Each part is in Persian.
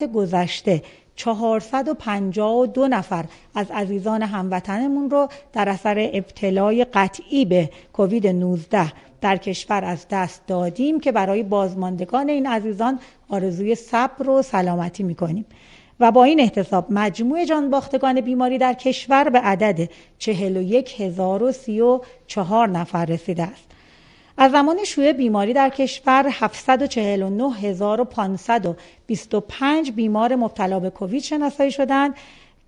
گذشته 452 نفر از عزیزان هموطنمون رو در اثر ابتلای قطعی به کووید 19 در کشور از دست دادیم که برای بازماندگان این عزیزان آرزوی صبر و سلامتی میکنیم و با این احتساب مجموع جانباختگان بیماری در کشور به عدد 41034 نفر رسیده است. از زمان شیوع بیماری در کشور 749525 بیمار مبتلا به کووید شناسایی شدند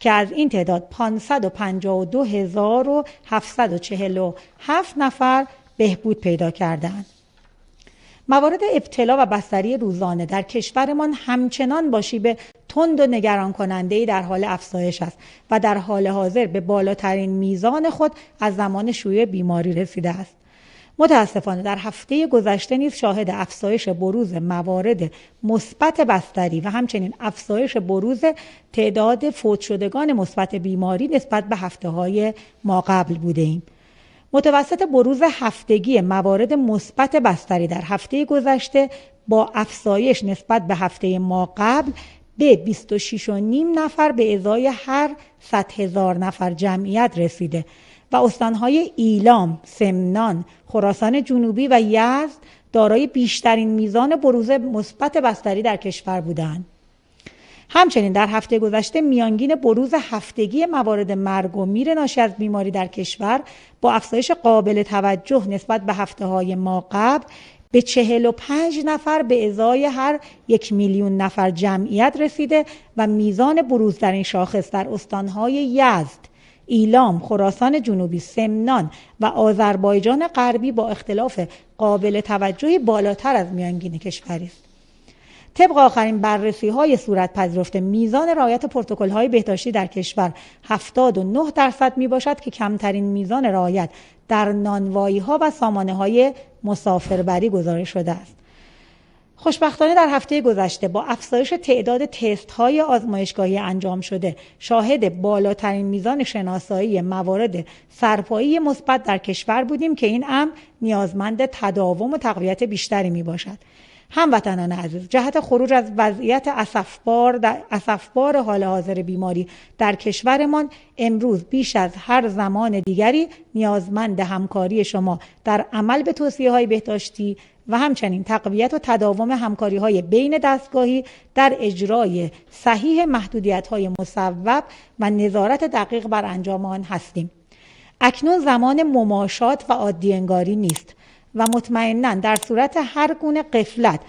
که از این تعداد 552747 نفر بهبود پیدا کردند. موارد ابتلا و بستری روزانه در کشورمان همچنان با شیب تند و نگران کننده‌ای در حال افزایش است و در حال حاضر به بالاترین میزان خود از زمان شیوع بیماری رسیده است. متاسفانه در هفته گذشته نیز شاهد افزایش بروز موارد مثبت بستری و همچنین افزایش بروز تعداد فوت شدگان مثبت بیماری نسبت به هفته‌های ماقبل بوده‌ایم. متوسط بروز هفتگی موارد مثبت بستری در هفته گذشته با افزایش نسبت به هفته ماقبل به 26.5 نفر به ازای هر 100,000 نفر جمعیت رسیده و استانهای ایلام، سمنان، خراسان جنوبی و یزد دارای بیشترین میزان بروز مثبت بستری در کشور بودند. همچنین در هفته گذشته میانگین بروز هفتگی موارد مرگ و میر ناشی از بیماری در کشور با افزایش قابل توجه نسبت به هفته‌های ماقبل به 45 نفر به ازای هر 1,000,000 نفر جمعیت رسیده و میزان بروز در این شاخص در استانهای یزد، ایلام، خراسان جنوبی، سمنان و آذربایجان غربی با اختلاف قابل توجهی بالاتر از میانگین کشوری است. طبق آخرین بررسی‌های صورت پذیرفته میزان رعایت پروتکل‌های بهداشتی در کشور 79% میباشد که کمترین میزان رعایت در نانوایی‌ها و سامانه‌های مسافربری گزارش شده است. خوشبختانه در هفته گذشته با افزایش تعداد تست‌های آزمایشگاهی انجام شده شاهد بالاترین میزان شناسایی موارد سرپایی مثبت در کشور بودیم که این امر نیازمند تداوم و تقویت بیشتری میباشد. هموطنان عزیز، جهت خروج از وضعیت اسفبار حال حاضر بیماری در کشورمان امروز بیش از هر زمان دیگری نیازمند همکاری شما در عمل به توصیه‌های بهداشتی و همچنین تقویت و تداوم همکاری‌های بین دستگاهی در اجرای صحیح محدودیت‌های مصوب و نظارت دقیق بر انجام آن هستیم. اکنون زمان مماشات و عادی انگاری نیست و مطمئناً در صورت هر گونه غفلت